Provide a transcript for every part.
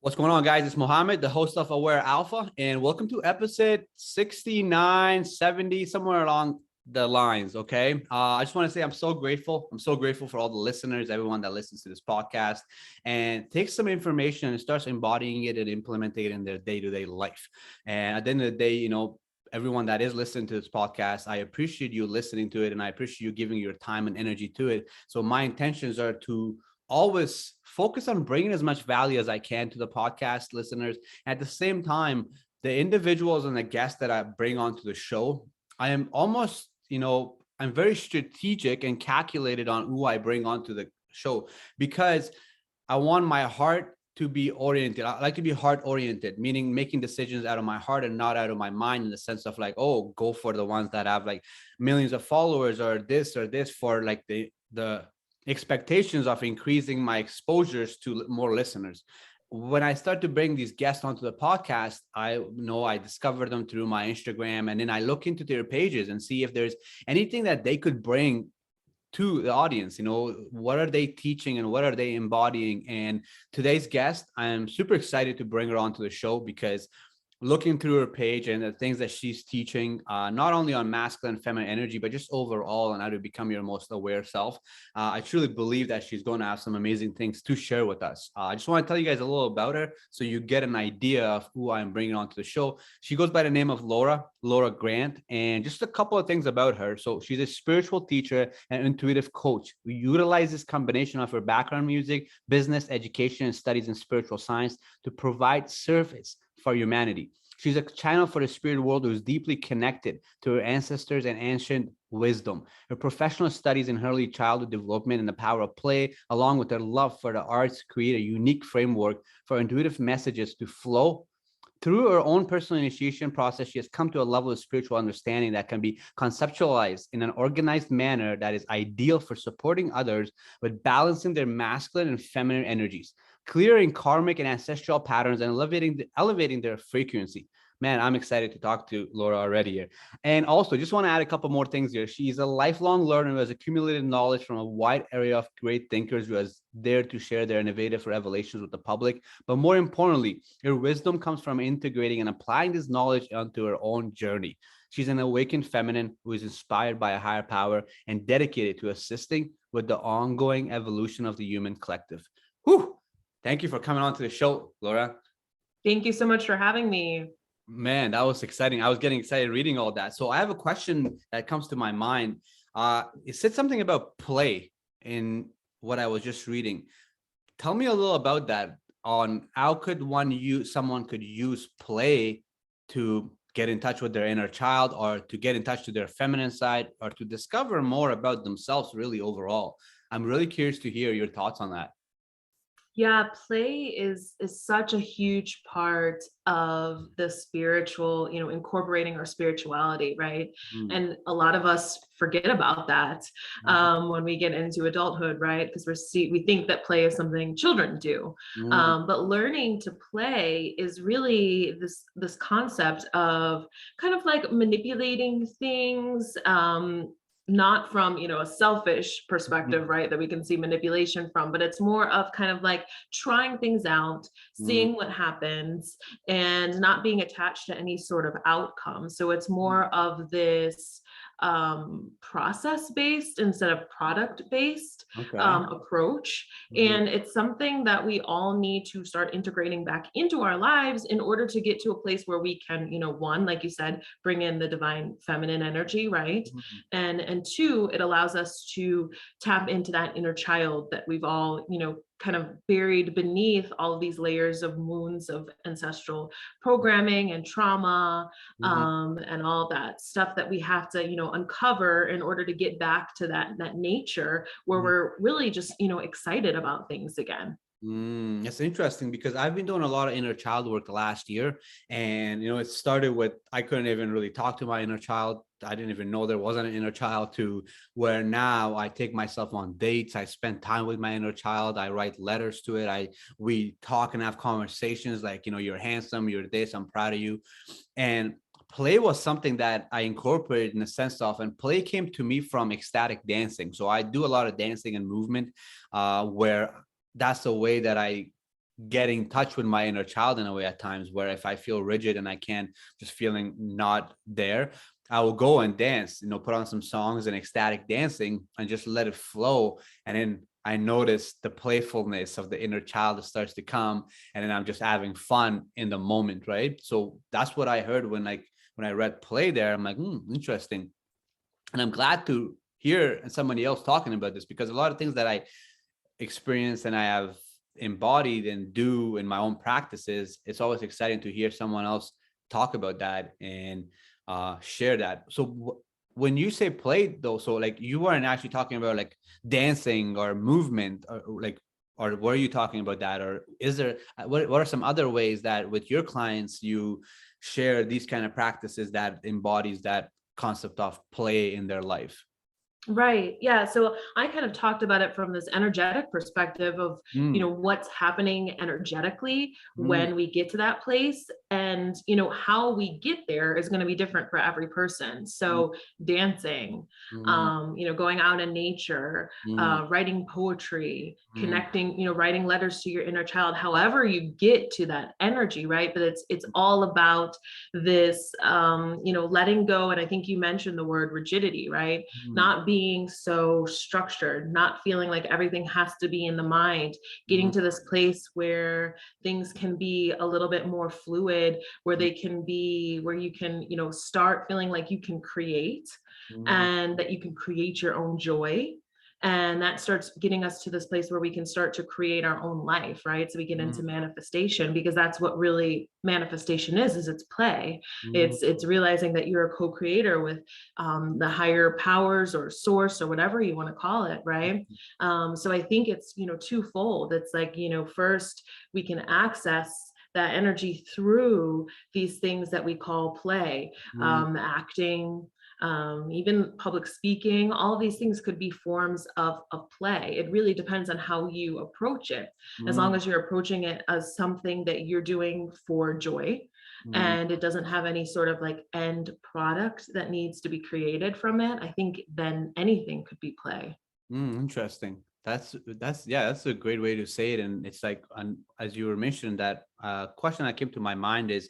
What's going on, guys? It's Mohammed, the host of Aware Alpha, and welcome to episode 69, 70, somewhere along the lines. Okay. I just want to say I'm so grateful. I'm so grateful for all the listeners, everyone that listens to this podcast and takes some information and starts embodying it and implementing it in their day-to-day life. And at the end of the day, everyone that is listening to this podcast, I appreciate you listening to it and I appreciate you giving your time and energy to it. So my intentions are to always focus on bringing as much value as I can to the podcast listeners. At the same time, the individuals and the guests that I bring onto the show, I am almost, I'm very strategic and calculated on who I bring onto the show because I want my heart to be oriented. I like to be heart oriented, meaning making decisions out of my heart and not out of my mind, in the sense of like, oh, go for the ones that have like millions of followers or this for like the expectations of increasing my exposures to more listeners. When I start to bring these guests onto the podcast, I discover them through my Instagram, and then I look into their pages and see if there's anything that they could bring to the audience. What are they teaching and what are they embodying? And today's guest, I am super excited to bring her onto the show because looking through her page and the things that she's teaching, not only on masculine and feminine energy, but just overall on how to become your most aware self. I truly believe that she's going to have some amazing things to share with us. I just want to tell you guys a little about her so you get an idea of who I'm bringing onto the show. She goes by the name of Laura Grant, and just a couple of things about her. So she's a spiritual teacher and intuitive coach who utilizes this combination of her background music, business, education, and studies in spiritual science to provide service for humanity. She's a channel for the spirit world who is deeply connected to her ancestors and ancient wisdom. Her professional studies in early childhood development and the power of play, along with her love for the arts, create a unique framework for intuitive messages to flow. Through her own personal initiation process, she has come to a level of spiritual understanding that can be conceptualized in an organized manner that is ideal for supporting others with balancing their masculine and feminine energies, clearing karmic and ancestral patterns, and elevating their frequency. Man, I'm excited to talk to Laura already here. And also, just want to add a couple more things here. She's a lifelong learner who has accumulated knowledge from a wide area of great thinkers who has dared to share their innovative revelations with the public. But more importantly, her wisdom comes from integrating and applying this knowledge onto her own journey. She's an awakened feminine who is inspired by a higher power and dedicated to assisting with the ongoing evolution of the human collective. Whew! Thank you for coming on to the show, Laura. Thank you so much for having me. Man, that was exciting. I was getting excited reading all that. So I have a question that comes to my mind. It said something about play in what I was just reading. Tell me a little about that, on how could someone could use play to get in touch with their inner child, or to get in touch to their feminine side, or to discover more about themselves really overall. I'm really curious to hear your thoughts on that. Yeah, play is such a huge part of the spiritual, incorporating our spirituality, right? And a lot of us forget about that when we get into adulthood, right? Because we think that play is something children do, but learning to play is really this concept of kind of like manipulating things. Not from a selfish perspective, right, that we can see manipulation from, but it's more of kind of like trying things out, seeing what happens, and not being attached to any sort of outcome. So it's more of this process based instead of product based approach. And it's something that we all need to start integrating back into our lives in order to get to a place where we can, one, like you said, bring in the divine feminine energy, right? And two, it allows us to tap into that inner child that we've all, kind of buried beneath all of these layers of wounds of ancestral programming and trauma, and all that stuff that we have to, uncover in order to get back to that nature where we're really just, excited about things again. It's interesting because I've been doing a lot of inner child work the last year, and it started with I couldn't even really talk to my inner child. I didn't even know there wasn't an inner child, to where now I take myself on dates. I spend time with my inner child. I write letters to it. We talk and have conversations like, you're handsome, you're this, I'm proud of you. And play was something that I incorporated in a sense of, and play came to me from ecstatic dancing. So I do a lot of dancing and movement, where that's the way that I get in touch with my inner child in a way at times, where if I feel rigid and I can't, just feeling not there, I will go and dance, put on some songs and ecstatic dancing and just let it flow. And then I notice the playfulness of the inner child that starts to come, and then I'm just having fun in the moment, right? So that's what I heard when I read play there. I'm like, interesting. And I'm glad to hear somebody else talking about this, because a lot of things that I experience and I have embodied and do in my own practices, it's always exciting to hear someone else talk about that and share that. So when you say play though, so like you weren't actually talking about like dancing or movement, or like, or were you talking about that? Or is there, what are some other ways that with your clients you share these kind of practices that embodies that concept of play in their life? Right. Yeah. So I kind of talked about it from this energetic perspective of, Mm, what's happening energetically mm, when we get to that place. And, how we get there is going to be different for every person. mm, So dancing, mm, going out in nature, mm, writing poetry, mm, connecting, writing letters to your inner child, however you get to that energy, right? But it's all about this, letting go. And I think you mentioned the word rigidity, right? mm, Not being so structured, not feeling like everything has to be in the mind, getting mm, to this place where things can be a little bit more fluid, where they can be, where you can, start feeling like you can create, mm, and that you can create your own joy. And that starts getting us to this place where we can start to create our own life, right? So we get mm, into manifestation, because that's what really manifestation is it's play. mm, It's realizing that you're a co-creator with the higher powers or source or whatever you want to call it, right? So I think it's, twofold. It's like, first we can access that energy through these things that we call play, mm, acting, even public speaking. All of these things could be forms of play. It really depends on how you approach it. As long mm, as you're approaching it as something that you're doing for joy, mm, and it doesn't have any sort of like end product that needs to be created from it, I think then anything could be play. Interesting. That's yeah, that's a great way to say it. And it's like, as you were mentioning, that question that came to my mind is,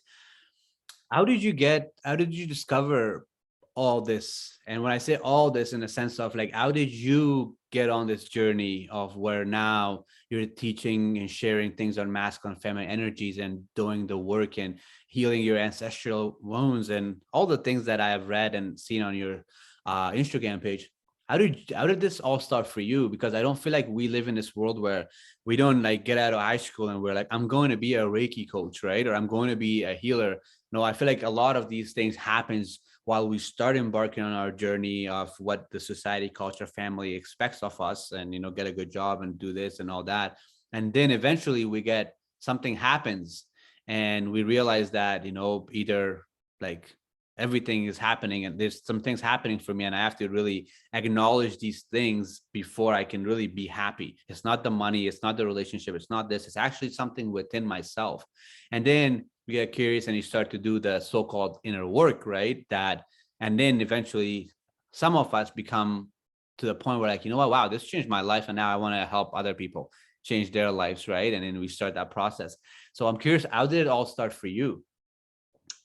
how did you discover all this? And when I say all this, in the sense of like, how did you get on this journey of where now you're teaching and sharing things on masculine and feminine energies and doing the work and healing your ancestral wounds and all the things that I have read and seen on your Instagram page? How did this all start for you? Because I don't feel like we live in this world where we don't like get out of high school and we're like, I'm going to be a Reiki coach, right? Or I'm going to be a healer. No, I feel like a lot of these things happens while we start embarking on our journey of what the society, culture, family expects of us, and get a good job and do this and all that. And then eventually we get, something happens and we realize that, either like everything is happening and there's some things happening for me, and I have to really acknowledge these things before I can really be happy. It's not the money, it's not the relationship, it's not this, it's actually something within myself. And then you get curious and you start to do the so-called inner work, right? And then eventually some of us become to the point where like, what, wow, this changed my life. And now I want to help other people change their lives, right? And then we start that process. So I'm curious, how did it all start for you?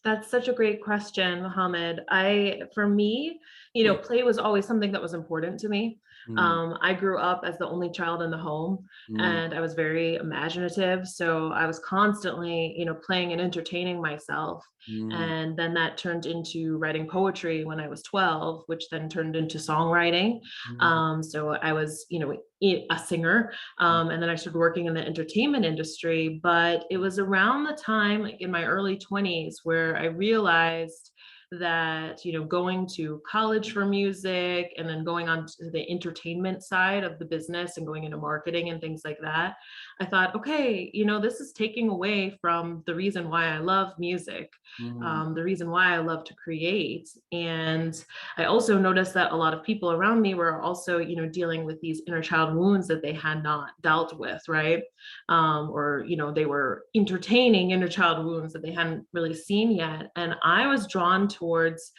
That's such a great question, Mohammed. For me, play was always something that was important to me. Mm, I grew up as the only child in the home, mm, and I was very imaginative. So I was constantly, playing and entertaining myself. mm, And then that turned into writing poetry when I was 12, which then turned into songwriting. mm, So I was, a singer. And then I started working in the entertainment industry. But it was around the time, like in my early 20s, where I realized that, going to college for music and then going on to the entertainment side of the business and going into marketing and things like that, I thought, okay, this is taking away from the reason why I love music, mm, the reason why I love to create. And I also noticed that a lot of people around me were also, dealing with these inner child wounds that they had not dealt with, right? Or, they were entertaining inner child wounds that they hadn't really seen yet. And I was drawn towards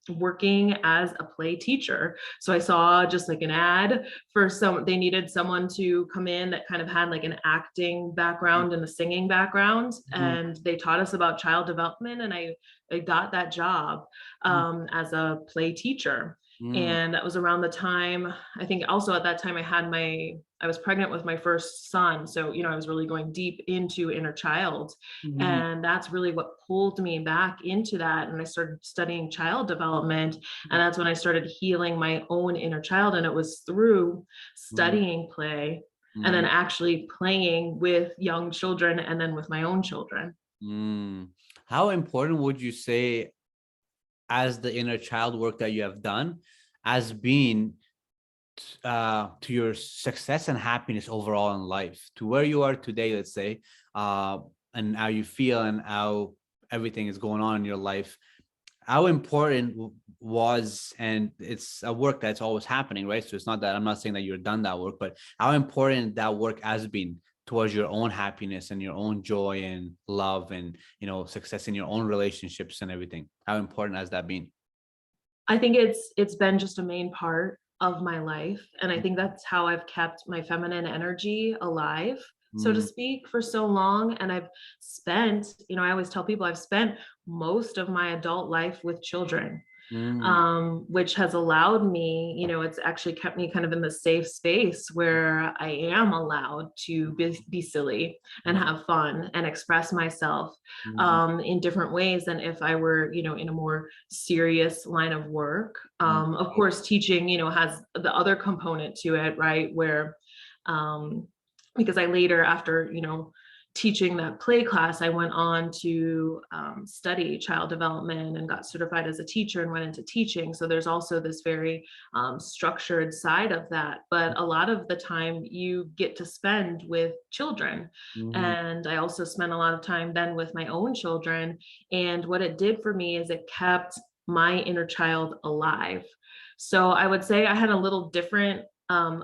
working as a play teacher. So I saw just like an ad for they needed someone to come in that kind of had like an acting background and a singing background. Mhm. And they taught us about child development. And I got that job as a play teacher. Mhm. And that was around the time, I think also at that time I was pregnant with my first son. So, I was really going deep into inner child. Mhm. And that's really what pulled me back into that. And I started studying child development. And that's when I started healing my own inner child. And it was through Mhm. studying play and then Mhm. actually playing with young children and then with my own children. Mm. How important would you say, as the inner child work that you have done, as being to your success and happiness overall in life, to where you are today, let's say, uh, and how you feel and how everything is going on in your life? How important was, and it's a work that's always happening, right? So it's not that, I'm not saying that you're done that work, but how important that work has been towards your own happiness and your own joy and love and, success in your own relationships and everything. How important has that been? I think it's been just a main part of my life, and I think that's how I've kept my feminine energy alive, so to Mm, speak, for so long. And I've spent, I always tell people I've spent most of my adult life with children, mm, which has allowed me, it's actually kept me kind of in the safe space where I am allowed to be silly and mm, have fun and express myself mm, in different ways than if I were, in a more serious line of work. mm, Of course, teaching, has the other component to it, right? Where, um, because I later, after, teaching that play class, I went on to study child development and got certified as a teacher and went into teaching. So there's also this very structured side of that. But a lot of the time you get to spend with children. mm, And I also spent a lot of time then with my own children. And what it did for me is it kept my inner child alive. So I would say I had a little different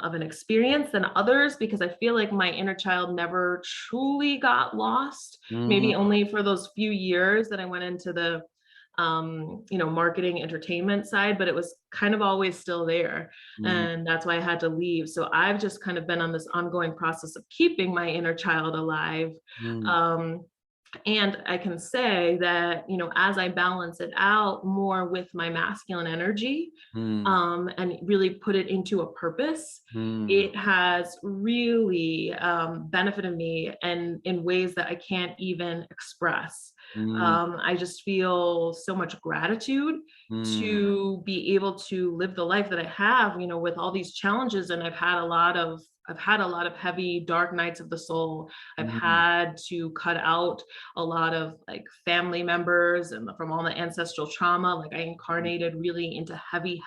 of an experience than others, because I feel like my inner child never truly got lost. mm, Maybe only for those few years that I went into the marketing entertainment side, but it was kind of always still there. mm, And that's why I had to leave. So I've just kind of been on this ongoing process of keeping my inner child alive. mm, Um, and I can say that, as I balance it out more with my masculine energy, mm, and really put it into a purpose, mm, it has really benefited me and in ways that I can't even express. mm, I just feel so much gratitude mm, to be able to live the life that I have, with all these challenges. And I've had a lot of heavy dark nights of the soul. I've mm, had to cut out a lot of like family members and from all the ancestral trauma. Like I incarnated really into heavy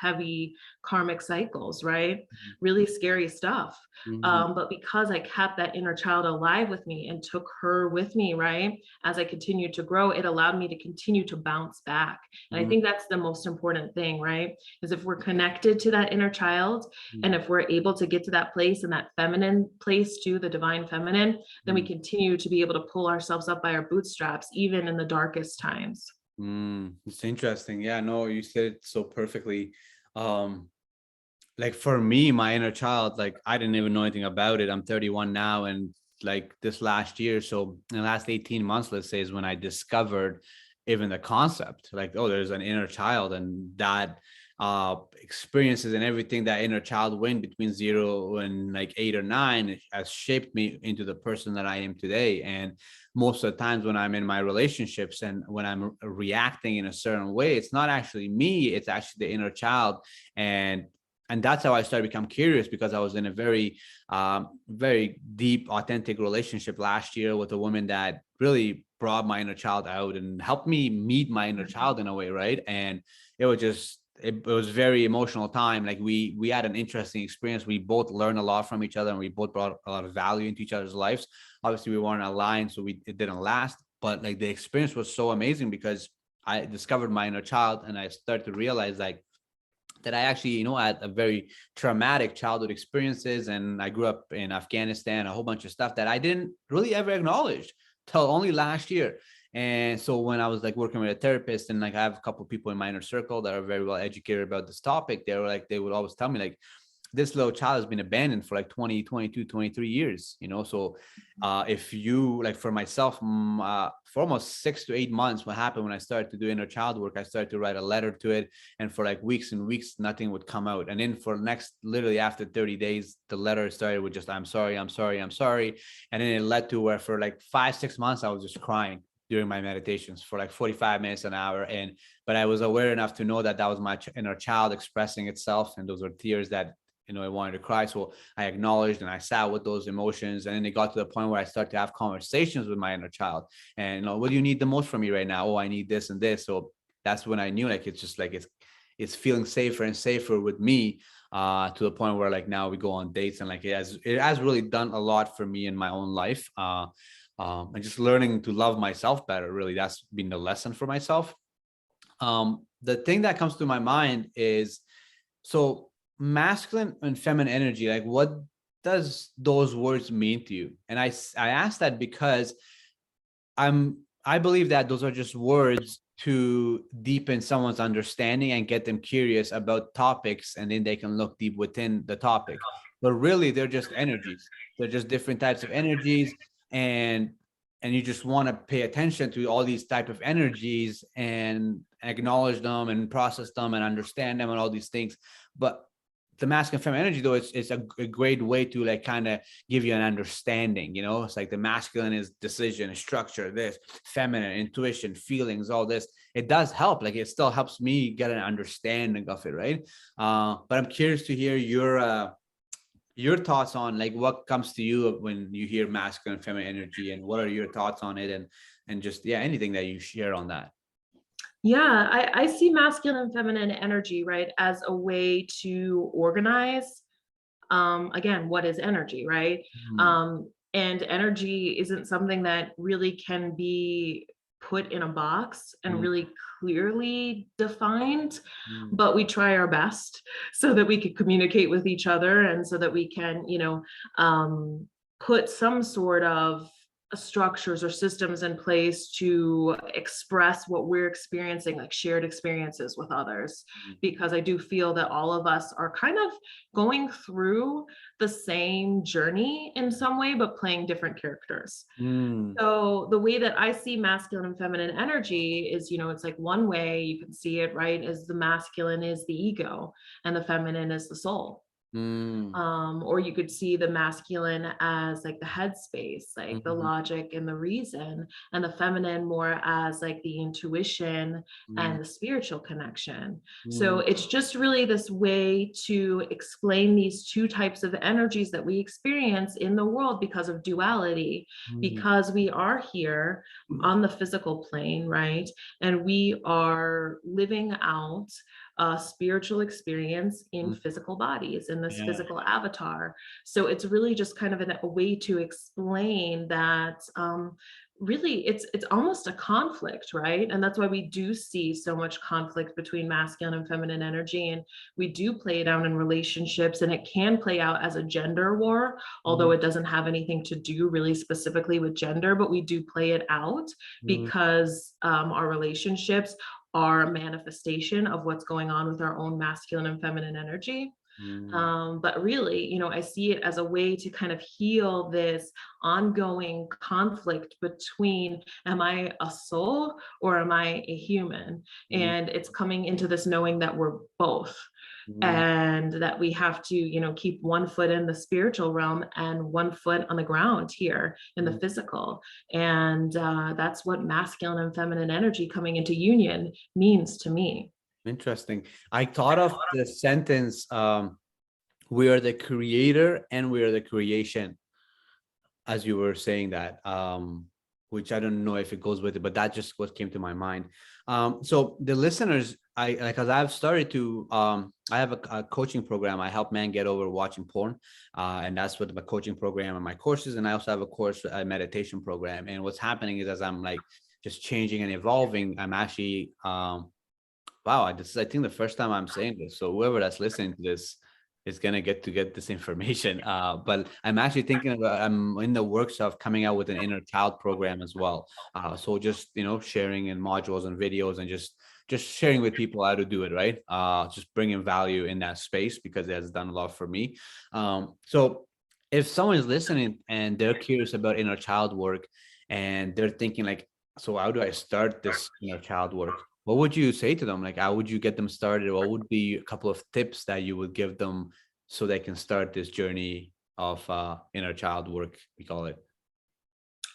karmic cycles, right? Really scary stuff. mm, But because I kept that inner child alive with me and took her with me, right? As I continued to grow, it allowed me to continue to bounce back. And I mm, think that's the most important thing, right? Is if we're connected to that inner child, and mm, if we're able to get to that place and that feminine place too, the divine feminine, then we mm. continue to be able to pull ourselves up by our bootstraps, even in the darkest times. It's interesting. Yeah, no, you said it so perfectly. Um, like for me, my inner child, like I didn't even know anything about it. I'm 31 now, and like this last year, so in the last 18 months, let's say, is when I discovered even the concept, like, oh, there's an inner child, and that experiences and everything that inner child went between 0 and like 8 or 9 has shaped me into the person that I am today. And most of the times when I'm in my relationships and when I'm reacting in a certain way, it's not actually me, it's actually the inner child. And that's how I started to become curious, because I was in a very deep, authentic relationship last year with a woman that really brought my inner child out and helped me meet my inner child in a way, right? And it was just, it was very emotional time. Like we had an interesting experience. We both learned a lot from each other, and we both brought a lot of value into each other's lives. Obviously, we weren't aligned, so it didn't last. But like the experience was so amazing, because I discovered my inner child, and I started to realize like that I actually, had a very traumatic childhood experiences. And I grew up in Afghanistan, a whole bunch of stuff that I didn't really ever acknowledge till only last year. And so when I was like working with a therapist, and like I have a couple of people in my inner circle that are very well educated about this topic, they were like, they would always tell me like, this little child has been abandoned for like 20, 22, 23 years, you know? So if you, like for myself, for almost 6 to 8 months, what happened when I started to do inner child work, I started to write a letter to it. And for like weeks and weeks, nothing would come out. And then for next, literally after 30 days, the letter started with just, I'm sorry, I'm sorry, I'm sorry. And then it led to where for like 5, 6 months, I was just crying during my meditations for like 45 minutes, an hour. But I was aware enough to know that that was my inner child expressing itself. And those were tears that, I wanted to cry. So I acknowledged and I sat with those emotions. And then it got to the point where I started to have conversations with my inner child. And, what do you need the most from me right now? Oh, I need this and this. So that's when I knew like, it's just like, it's feeling safer and safer with me, to the point where like now we go on dates, and like it has really done a lot for me in my own life. And just learning to love myself better. Really, that's been the lesson for myself. The thing that comes to my mind is, so masculine and feminine energy, like what does those words mean to you? And I asked that because I believe that those are just words to deepen someone's understanding and get them curious about topics, and then they can look deep within the topic. But really, they're just energies. They're just different types of energies, and you just want to pay attention to all these type of energies and acknowledge them and process them and understand them and all these things. But the masculine feminine energy, though, it's a great way to like kind of give you an understanding. It's like the masculine is decision, structure, this feminine intuition, feelings, all this. It does help. Like it still helps me get an understanding of it, right? But I'm curious to hear your thoughts on like what comes to you when you hear masculine and feminine energy, and what are your thoughts on it, and just anything that you share on that. Yeah, I see masculine and feminine energy, right, as a way to organize. Again, what is energy, right? And energy isn't something that really can be put in a box and really clearly defined, but we try our best so that we can communicate with each other, and so that we can, put some sort of structures or systems in place to express what we're experiencing, like shared experiences with others. Because I do feel that all of us are kind of going through the same journey in some way, but playing different characters. So the way that I see masculine and feminine energy is, it's like one way you can see it, right, is the masculine is the ego and the feminine is the soul. Or you could see the masculine as like the headspace, like the logic and the reason, and the feminine more as like the intuition and the spiritual connection. So it's just really this way to explain these two types of energies that we experience in the world because of duality, because we are here on the physical plane, right? And we are living out a spiritual experience in physical bodies, in this physical avatar. So it's really just kind of a way to explain that really it's almost a conflict, right? And that's why we do see so much conflict between masculine and feminine energy, and we do play it out in relationships, and it can play out as a gender war, although it doesn't have anything to do really specifically with gender, but we do play it out because our relationships are a manifestation of what's going on with our own masculine and feminine energy. But really, I see it as a way to kind of heal this ongoing conflict between, am I a soul or am I a human? And it's coming into this knowing that we're both. And that we have to, keep one foot in the spiritual realm and one foot on the ground here in the physical. And that's what masculine and feminine energy coming into union means to me. Interesting. I thought of the sentence, we are the creator and we are the creation, as you were saying that, which I don't know if it goes with it, but that just what came to my mind. So the listeners, because I've started to, I have a coaching program. I help men get over watching porn. And that's what my coaching program and my courses. And I also have a course, a meditation program. And what's happening is, as I'm like just changing and evolving, I'm actually, wow, this is, I think, the first time I'm saying this. So whoever that's listening to this is gonna get this information. But I'm actually thinking about, I'm in the works of coming out with an inner child program as well. So just, you know, sharing in modules and videos and just sharing with people how to do it, right? Just bringing value in that space because it has done a lot for me. So if someone is listening and they're curious about inner child work and they're thinking like, so how do I start this inner child work? What would you say to them? Like, how would you get them started? What would be a couple of tips that you would give them so they can start this journey of inner child work, we call it?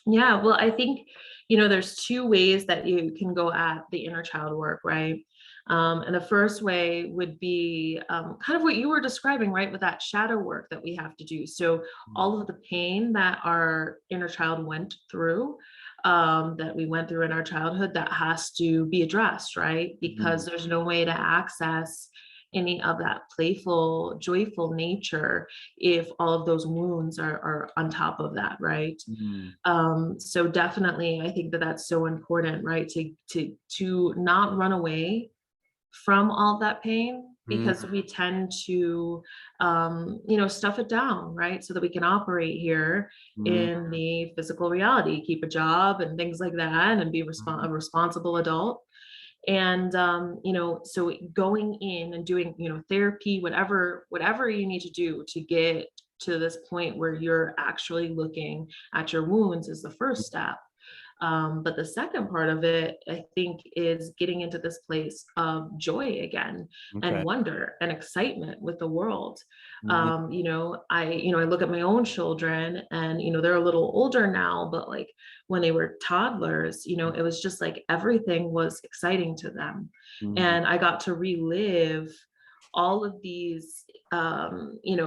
Yeah, well, I think, there's two ways that you can go at the inner child work, right? And the first way would be kind of what you were describing, right? With that shadow work that we have to do. So, all of the pain that our inner child went through, that we went through in our childhood, that has to be addressed, right? Because Mm, there's no way to access any of that playful, joyful nature if all of those wounds are on top of that, right? mm, So definitely I think that that's so important, right? To not run away from all that pain, because mm, we tend to stuff it down, right? So that we can operate here mm, in the physical reality, keep a job and things like that, and be a responsible adult. And so going in and doing therapy, whatever you need to do to get to this point where you're actually looking at your wounds is the first step. But the second part of it, I think, is getting into this place of joy again, and okay. wonder and excitement with the world. Mm, I look at my own children, and they're a little older now, but like when they were toddlers, it was just like everything was exciting to them, mm, and I got to relive all of these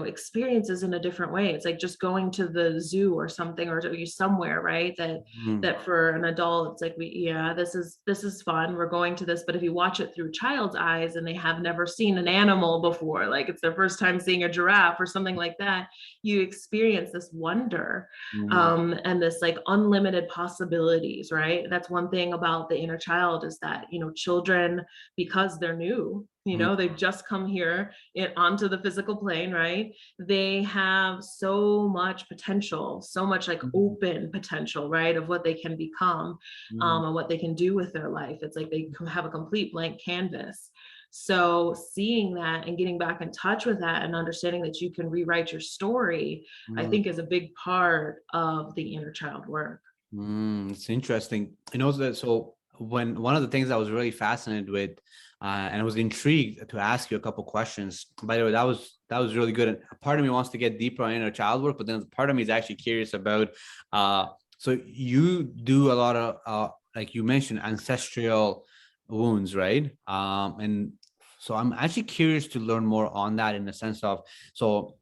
experiences in a different way. It's like just going to the zoo or something, or you somewhere, right? that mm, that for an adult, it's like, this is fun, we're going to this. But if you watch it through a child's eyes and they have never seen an animal before, like it's their first time seeing a giraffe or something like that, you experience this wonder, mm, and this like unlimited possibilities, right? That's one thing about the inner child, is that children, because they're new, mm, they've just come here onto the physical plane, right? They have so much potential, so much like mm, open potential, right? Of what they can become, mm, and what they can do with their life. It's like they have a complete blank canvas. So seeing that and getting back in touch with that and understanding that you can rewrite your story, I mm. think is a big part of the inner child work. It's interesting. You know, that so when one of the things I was really fascinated with, and I was intrigued to ask you a couple questions. By the way, that was really good. And a part of me wants to get deeper on inner child work, but then part of me is actually curious about. So you do a lot of like you mentioned ancestral wounds, right? And so I'm actually curious to learn more on that in the sense of so.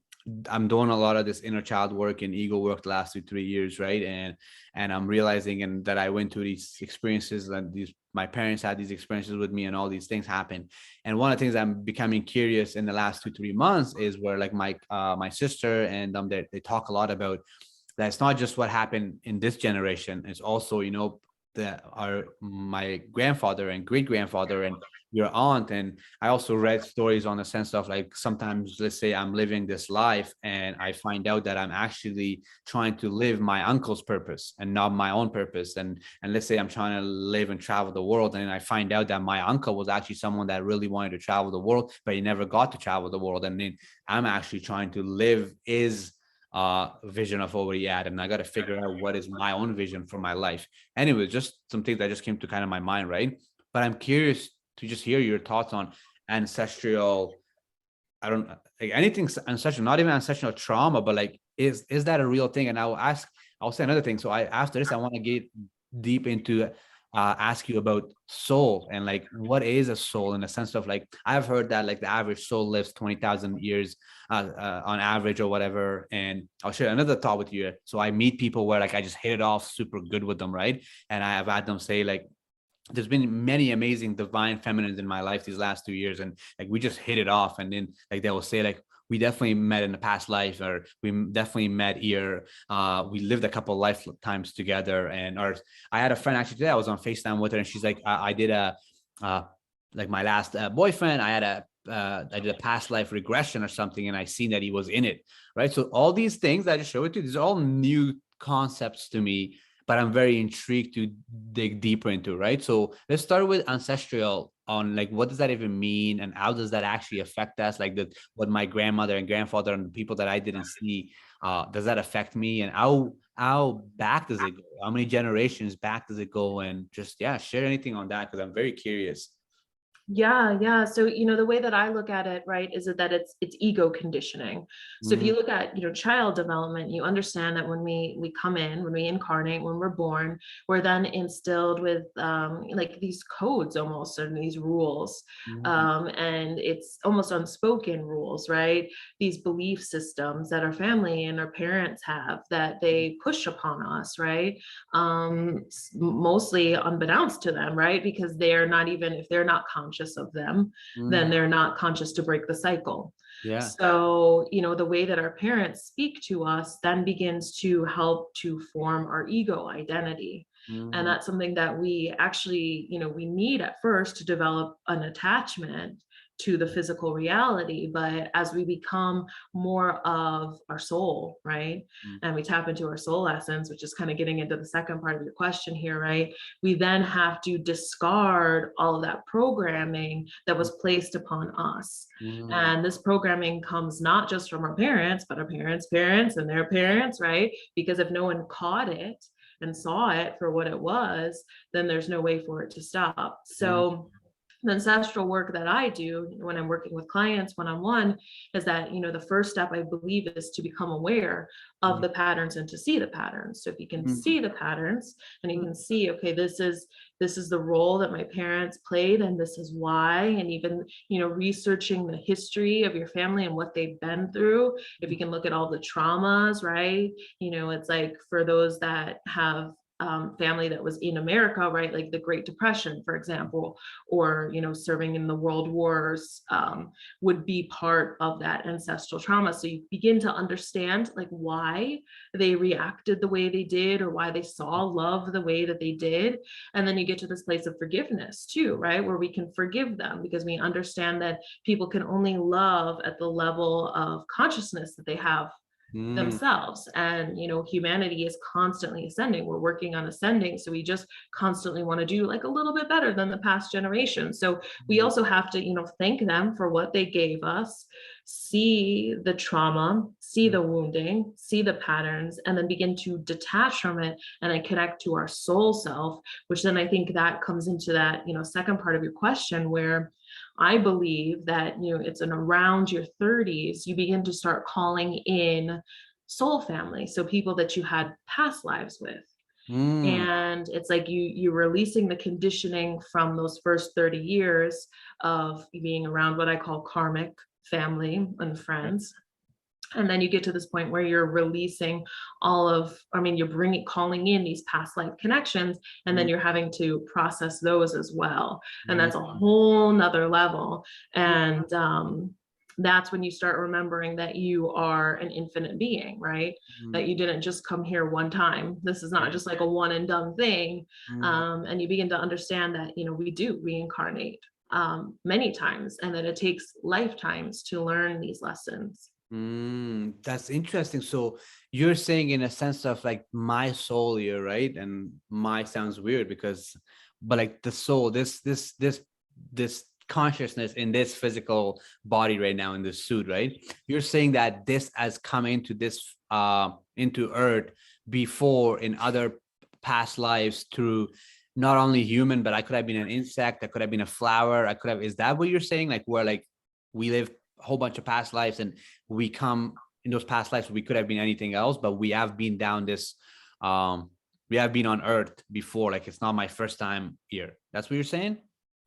I'm doing a lot of this inner child work and ego work the last 2-3 years, right? And I'm realizing and that I went through these experiences and these my parents had these experiences with me and all these things happen. And one of the things I'm becoming curious in the last 2-3 months is where like my sister and they talk a lot about that it's not just what happened in this generation, it's also that our my grandfather and great grandfather and your aunt. And I also read stories on the sense of like sometimes let's say I'm living this life and I find out that I'm actually trying to live my uncle's purpose and not my own purpose. And let's say I'm trying to live and travel the world and I find out that my uncle was actually someone that really wanted to travel the world but he never got to travel the world, and then I'm actually trying to live is vision of what he had, and I got to figure out what is my own vision for my life. Anyway, just some things that just came to kind of my mind, right? But I'm curious to just hear your thoughts on ancestral. I don't like anything ancestral, not even ancestral trauma, but like is that a real thing? And I'll say another thing. So I after this, I want to get deep into ask you about soul and like what is a soul in the sense of like I've heard that like the average soul lives 20,000 years on average or whatever. And I'll share another thought with you. So I meet people where like I just hit it off super good with them, right? And I have had them say like there's been many amazing divine feminines in my life these last 2 years, and like we just hit it off. And then like they will say like we definitely met in the past life, or we definitely met here. We lived a couple of lifetimes together. And or I had a friend actually today, I was on FaceTime with her, and she's like, I did a like my last boyfriend, I had a I did a past life regression or something, and I seen that he was in it, right? So all these things I just show it to you, these are all new concepts to me, but I'm very intrigued to dig deeper into, right? So let's start with ancestral, on like what does that even mean, and how does that actually affect us? Like the what my grandmother and grandfather and the people that I didn't see, does that affect me? And how back does it go? How many generations back does it go? And just, yeah, share anything on that, because I'm very curious. Yeah, yeah. So, the way that I look at it, right, is that it's ego conditioning. So if Mm, you look at, child development, you understand that when we come in, when we incarnate, when we're born, we're then instilled with like these codes almost, and these rules. mm, And it's almost unspoken rules, right? These belief systems that our family and our parents have that they push upon us, right? Mostly unbeknownst to them, right? Because they're not even, if they're not conscious of them, then mm, they're not conscious to break the cycle. yeah. So, the way that our parents speak to us then begins to help to form our ego identity. And Mm, that's something that we actually, we need at first to develop an attachment to the physical reality. But as we become more of our soul, right? mm, And we tap into our soul essence, which is kind of getting into the second part of your question here, right? We then have to discard all of that programming that was placed upon us. mm, And this programming comes not just from our parents, but our parents' parents and their parents, right? Because if no one caught it and saw it for what it was, then there's no way for it to stop. mm, So the ancestral work that I do when I'm working with clients one-on-one is that, the first step I believe is to become aware of mm, the patterns and to see the patterns. So if you can mm, see the patterns and you can see, okay, this is the role that my parents played and this is why, and even, researching the history of your family and what they've been through. If you can look at all the traumas, right? It's like for those that have family that was in America, right? Like the Great Depression, for example, or, serving in the world wars, would be part of that ancestral trauma. So you begin to understand like why they reacted the way they did, or why they saw love the way that they did. And then you get to this place of forgiveness too, right? Where we can forgive them because we understand that people can only love at the level of consciousness that they have mm, themselves. And humanity is constantly ascending, we're working on ascending, so we just constantly want to do like a little bit better than the past generation. So we mm, also have to thank them for what they gave us, see the trauma, see mm, the wounding, see the patterns, and then begin to detach from it and then connect to our soul self, which then I think that comes into that second part of your question, where I believe that, it's in around your 30s, you begin to start calling in soul family. So people that you had past lives with. mm, And it's like you're releasing the conditioning from those first 30 years of being around what I call karmic family and right. friends. And then you get to this point where you're releasing you're calling in these past life connections, and then Mm, you're having to process those as well. And mm, that's a whole nother level. mm, And that's when you start remembering that you are an infinite being, right? That mm, you didn't just come here one time. This is not yeah. just like a one and done thing. Mm, And you begin to understand that, we do reincarnate many times, and that it takes lifetimes to learn these lessons. that's interesting. So you're saying in a sense of like my soul here, right? And my sounds weird because, but like the soul, this consciousness in this physical body right now in this suit, right? You're saying that this has come into this into Earth before in other past lives through not only human, but I could have been an insect, I could have been a flower, I could have, is that what you're saying? Like where like we live a whole bunch of past lives and we come in those past lives, we could have been anything else, but we have been down this, we have been on Earth before. Like it's not my first time here. That's what you're saying?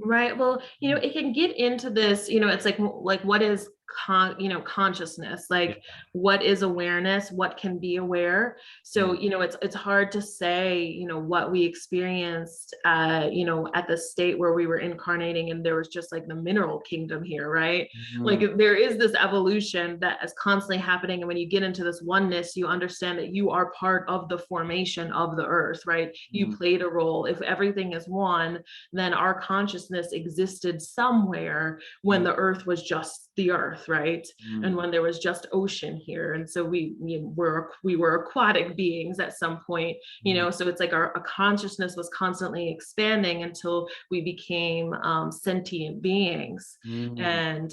Right. Well, it can get into this, it's like what is consciousness, Yeah. like what is awareness, what can be aware. So Mm, it's hard to say what we experienced at the state where we were incarnating, and there was just like the mineral kingdom here, right? Like mm, there is this evolution that is constantly happening, and when you get into this oneness, you understand that you are part of the formation of the earth, right? You mm, played a role. If everything is one, then our consciousness existed somewhere when mm, the earth was just the earth, right? And mm, when there was just ocean here. And so we were aquatic beings at some point, mm, so it's like our consciousness was constantly expanding until we became sentient beings. mm, And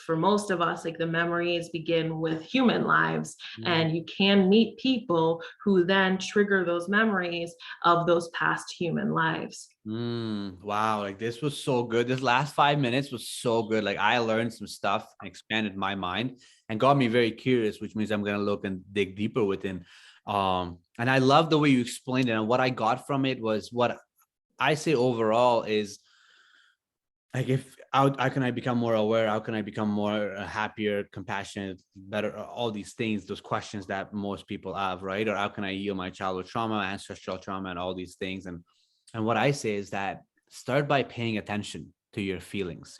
for most of us, like the memories begin with human lives, mm. and you can meet people who then trigger those memories of those past human lives. Wow, like this was so good. This last 5 minutes was so good. Like I learned some stuff, expanded my mind, and got me very curious, which means I'm gonna look and dig deeper within. And I love the way you explained it. And what I got from it was what I say overall is like if how can I become more aware? How can I become more happier, compassionate, better? All these things, those questions that most people have, right? Or how can I heal my childhood trauma, ancestral trauma, and all these things? And what I say is that start by paying attention to your feelings.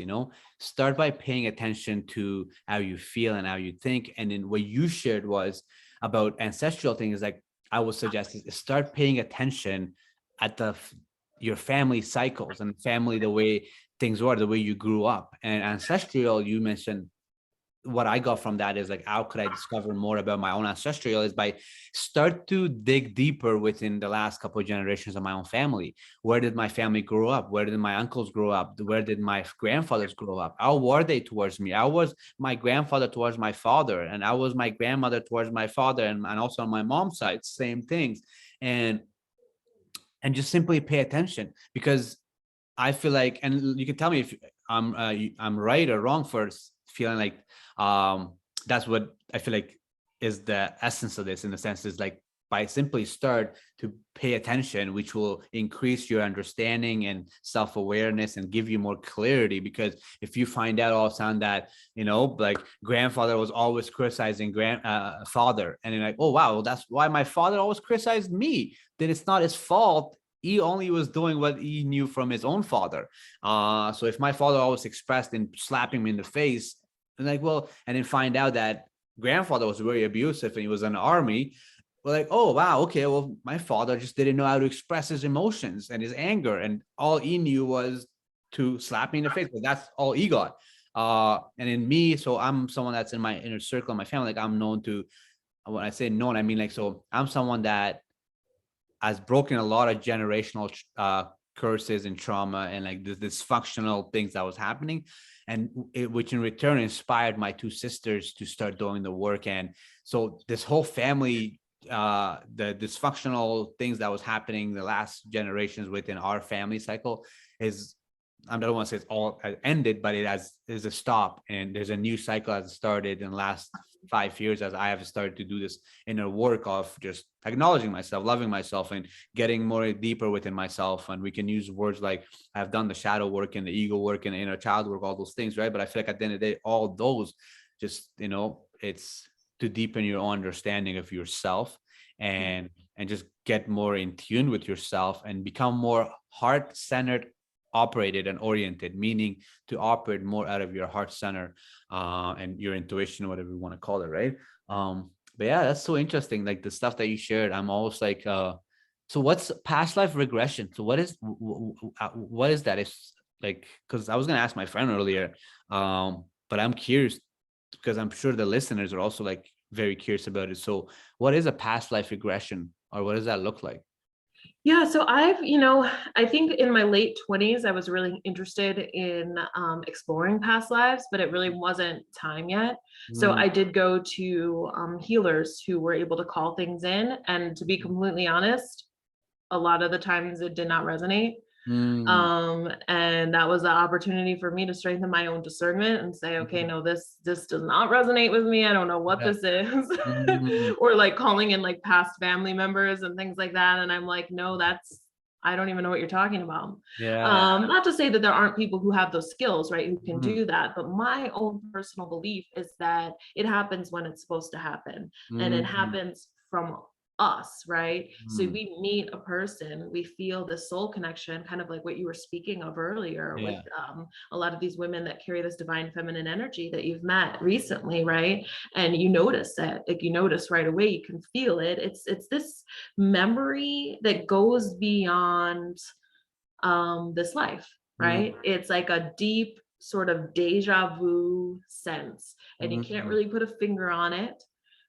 Start by paying attention to how you feel and how you think. And then what you shared was about ancestral things. Like I would suggest is start paying attention at your family cycles and family, the way things were, the way you grew up. And ancestral, you mentioned, what I got from that is like, how could I discover more about my own ancestral is by start to dig deeper within the last couple of generations of my own family. Where did my family grow up? Where did my uncles grow up? Where did my grandfathers grow up? How were they towards me? How was my grandfather towards my father? And how was my grandmother towards my father? And also on my mom's side, same things. And just simply pay attention, because I feel like, and you can tell me if I'm right or wrong for feeling like that's what I feel like is the essence of this, in the sense is like by simply start to pay attention, which will increase your understanding and self-awareness and give you more clarity. Because if you find out all of a sudden that like grandfather was always criticizing father, and you're like, oh wow, well, that's why my father always criticized me, then it's not his fault. He only was doing what he knew from his own father. So if my father always expressed in slapping me in the face, and like, well, and then find out that grandfather was very abusive and he was in the army, we're like, oh wow, okay, well, my father just didn't know how to express his emotions and his anger, and all he knew was to slap me in the face. But that's all he got. And in me, so I'm someone that's in my inner circle, my family, like I'm known to. When I say known, I mean like, so I'm someone that has broken a lot of generational curses and trauma and like the dysfunctional things that was happening, and which in return inspired my two sisters to start doing the work. And so this whole family, the dysfunctional things that was happening the last generations within our family cycle is, I don't want to say it's all ended, but it is a stop, and there's a new cycle that started in the last 5 years as I have started to do this inner work of just acknowledging myself, loving myself, and getting more deeper within myself. And we can use words like I've done the shadow work and the ego work and the inner child work, all those things, right? But I feel like at the end of the day, all those just, it's to deepen your own understanding of yourself, and just get more in tune with yourself and become more heart-centered, operated and oriented, meaning to operate more out of your heart center and your intuition, whatever you want to call it, right? But yeah, that's so interesting, like the stuff that you shared. I'm always like, so what's past life regression? So what is that? It's like, because I was gonna ask my friend earlier, but I'm curious because I'm sure the listeners are also like very curious about it. So what is a past life regression, or what does that look like? Yeah, so I think in my late 20s, I was really interested in exploring past lives, but it really wasn't time yet. So Mm, I did go to healers who were able to call things in. And to be completely honest, a lot of the times it did not resonate. mm, And that was the opportunity for me to strengthen my own discernment and say, okay, mm, no, this does not resonate with me. I don't know what yeah. this is. Mm, Or like calling in like past family members and things like that. And I'm like, no, I don't even know what you're talking about. Yeah. Not to say that there aren't people who have those skills, right, who can Mm, do that, but my own personal belief is that it happens when it's supposed to happen, and it mm, happens from us, right? So mm. we meet a person, we feel the soul connection, kind of like what you were speaking of earlier with Yeah. a lot of these women that carry this divine feminine energy that you've met recently, right? And you notice it, like you notice right away, you can feel it. It's this memory that goes beyond this life, Mm, right? It's like a deep sort of deja vu sense, and you can't mm, really put a finger on it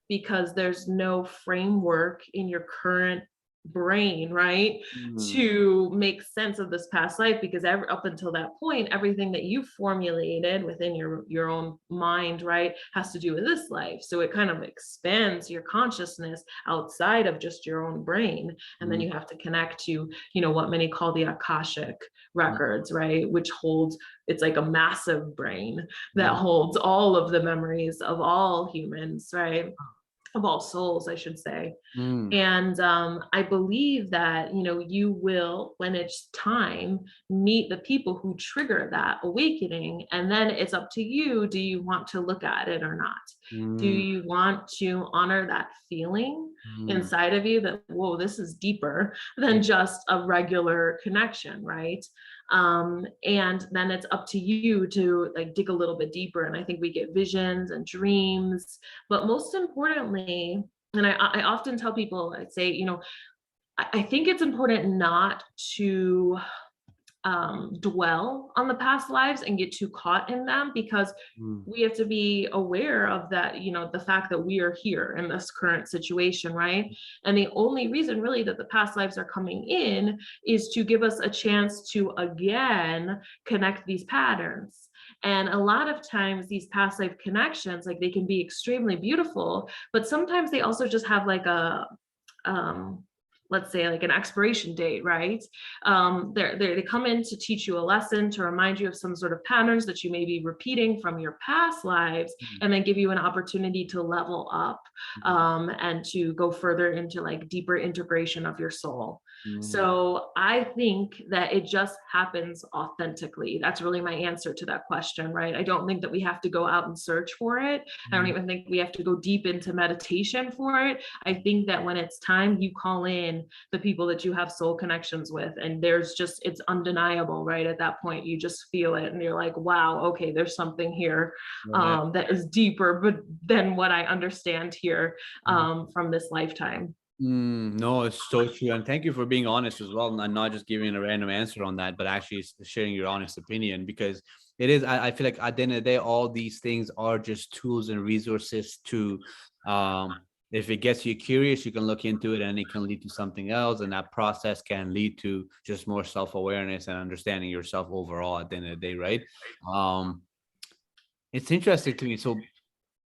because there's no framework in your current brain, right, mm, to make sense of this past life, because up until that point, everything that you formulated within your own mind, right, has to do with this life. So it kind of expands your consciousness outside of just your own brain, and then mm, you have to connect to, what many call the Akashic mm, records, right, which holds, it's like a massive brain that mm, holds all of the memories of all humans, right, of all souls, I should say. mm, And I believe that, you will, when it's time, meet the people who trigger that awakening. And then it's up to you. Do you want to look at it or not? Do mm, you want to honor that feeling mm, inside of you that, whoa, this is deeper mm, than just a regular connection, right? And then it's up to you to like dig a little bit deeper. And I think we get visions and dreams, but most importantly, and I often tell people, I'd say, I think it's important not to dwell on the past lives and get too caught in them, because mm, we have to be aware of that, the fact that we are here in this current situation, right? And the only reason really that the past lives are coming in is to give us a chance to again connect these patterns. And a lot of times these past life connections, like they can be extremely beautiful, but sometimes they also just have like a um let's say like an expiration date, right? They come in to teach you a lesson, to remind you of some sort of patterns that you may be repeating from your past lives, mm, and then give you an opportunity to level up, mm, and to go further into like deeper integration of your soul. mm, So I think that it just happens authentically. That's really my answer to that question, right? I don't think that we have to go out and search for it. I don't mm. even think we have to go deep into meditation for it. I think that when it's time, you call in the people that you have soul connections with, and there's just, it's undeniable, right? At that point, you just feel it, and you're like, wow, okay, there's something here Yeah. that is deeper, but than what I understand here from this lifetime. No, it's so true. And thank you for being honest as well, and not just giving a random answer on that, but actually sharing your honest opinion, because it is, I feel like at the end of the day, all these things are just tools and resources to, um, if it gets you curious, you can look into it and it can lead to something else. And that process can lead to just more self-awareness and understanding yourself overall at the end of the day, right? Um, it's interesting to me. So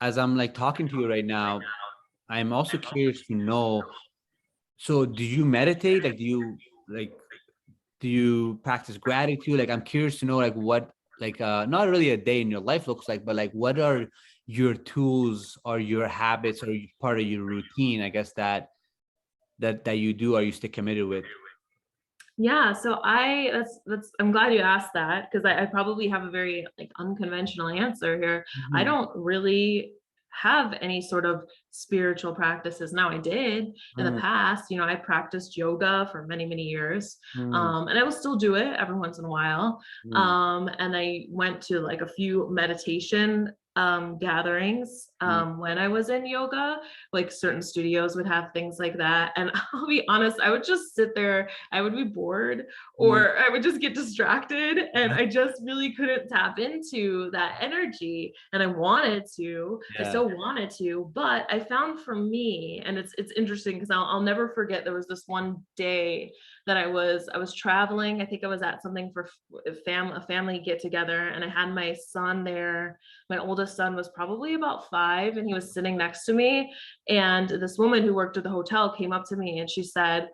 as I'm like talking to you right now, I'm also curious to know, so do you meditate? Like, like do you practice gratitude? Like, I'm curious to know like what, like not really a day in your life looks like, but like what are your tools or your habits or part of your routine, I guess, that you do or you stay committed with? Yeah, so that's I'm glad you asked that, because I probably have a very like unconventional answer here. I Mhm. don't really have any sort of spiritual practices. Now I did in the Mm, past, I practiced yoga for many, many years. mm, And I will still do it every once in a while. mm, And I went to like a few meditation gatherings mm, when I was in yoga, like certain studios would have things like that. And I'll be honest, I would just sit there, I would be bored, mm. or I would just get distracted, and I just really couldn't tap into that energy. And I wanted to, I Yeah. still wanted to, but I found for me, and it's interesting because I'll never forget, there was this one day that I was traveling. I think I was at something for a family get together, and I had my son there. My oldest son was probably about 5, and he was sitting next to me. And this woman who worked at the hotel came up to me and she said,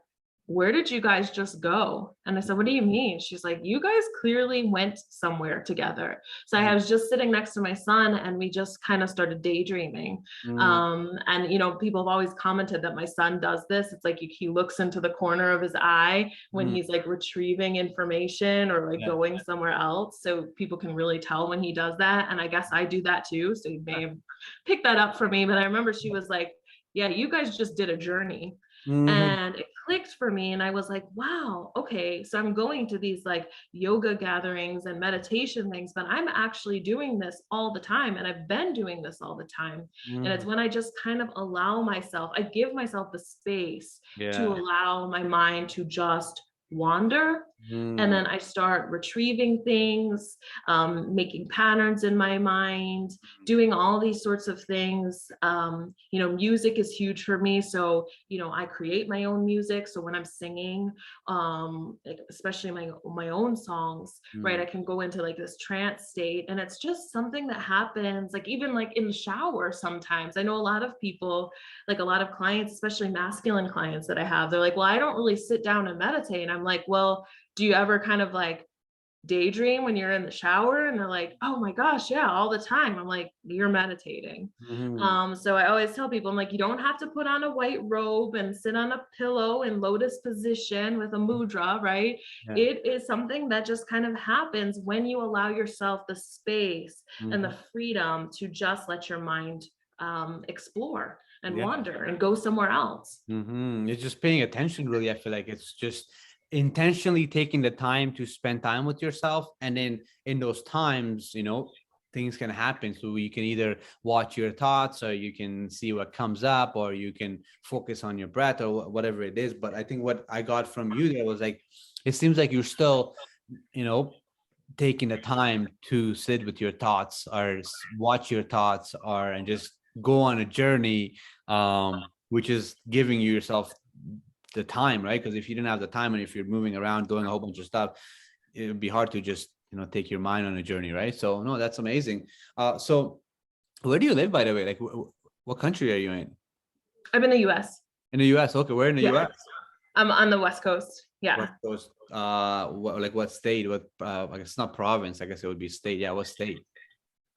where did you guys just go? And I said, what do you mean? She's like, you guys clearly went somewhere together. So I was just sitting next to my son and we just kind of started daydreaming. Mm, And, you know, people have always commented that my son does this. It's like he looks into the corner of his eye when mm, he's like retrieving information or like yeah. going somewhere else. So people can really tell when he does that. And I guess I do that too. So you may have picked that up for me. But I remember she was like, yeah, you guys just did a journey. Mhm, And it clicked for me. And I was like, wow, okay. So I'm going to these like yoga gatherings and meditation things, but I'm actually doing this all the time. And I've been doing this all the time. And it's mhm. when I just kind of allow myself, I give myself the space to Yeah. allow my mind to just wander. And Mm, then I start retrieving things, making patterns in my mind, doing all these sorts of things. You know, music is huge for me. So, you know, I create my own music. So when I'm singing, like especially my own songs, right, mm, I can go into like this trance state. And it's just something that happens, like even like in the shower sometimes. I know a lot of people, like a lot of clients, especially masculine clients that I have, they're like, well, I don't really sit down and meditate. And I'm like, well, do you ever kind of like daydream when you're in the shower? And they're like, oh my gosh, yeah, all the time. I'm like, you're meditating. mhm. So I always tell people, I'm like, you don't have to put on a white robe and sit on a pillow in lotus position with a mudra, right? Yeah. It is something that just kind of happens when you allow yourself the space and the Mhm. freedom to just let your mind explore and Yeah. wander and go somewhere else. It's just paying attention, really. I feel like it's just intentionally taking the time to spend time with yourself. And then in those times, things can happen. So you can either watch your thoughts, or you can see what comes up, or you can focus on your breath, or whatever it is. But I think what I got from you there was like, it seems like you're still, you know, taking the time to sit with your thoughts, or watch your thoughts, or and just go on a journey, which is giving you yourself the time, right? Because if you didn't have the time, and if you're moving around doing a whole bunch of stuff, it would be hard to just take your mind on a journey, right? So no, that's amazing. So where do you live, by the way? Like what country are you I'm in the US. in the US? Okay, where in the Yeah. US? I'm on the West Coast. West Yeah. Coast. What state? What I guess it's not province, I guess it would be state. Yeah, what state?